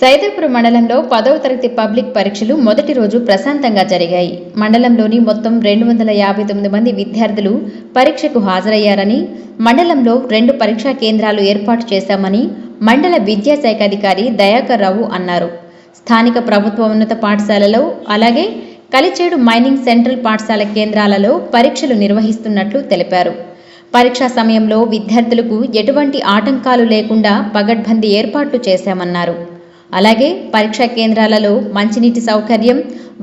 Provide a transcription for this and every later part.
సైదాపురం మండలంలో 10వ తరగతి పబ్లిక్ పరీక్షలు మొదటి రోజు ప్రశాంతంగా జరిగాయి. మండలంలోని మొత్తం 259 మంది విద్యార్థులు పరీక్షకు హాజరయ్యారని, మండలంలో 2 పరీక్షా కేంద్రాలు ఏర్పాటు చేశామని మండల విద్యాశాఖ అధికారి దయాకర్ రావు అన్నారు. స్థానిక ప్రభుత్వ ఉన్నత పాఠశాలలో అలాగే కలిచేడు మైనింగ్ సెంట్రల్ పాఠశాల కేంద్రాలలో పరీక్షలు నిర్వహిస్తున్నట్లు తెలిపారు. పరీక్షా సమయంలో విద్యార్థులకు ఎటువంటి ఆటంకాలు లేకుండా పగడ్బందీ ఏర్పాట్లు చేశామన్నారు. అలాగే పరీక్షా కేంద్రాలలో మంచినీటి సౌకర్యం,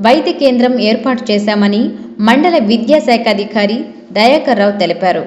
వైద్య కేంద్రం ఏర్పాటు చేశామని మండల విద్యాశాఖ అధికారి దయాకర్ రావు తెలిపారు.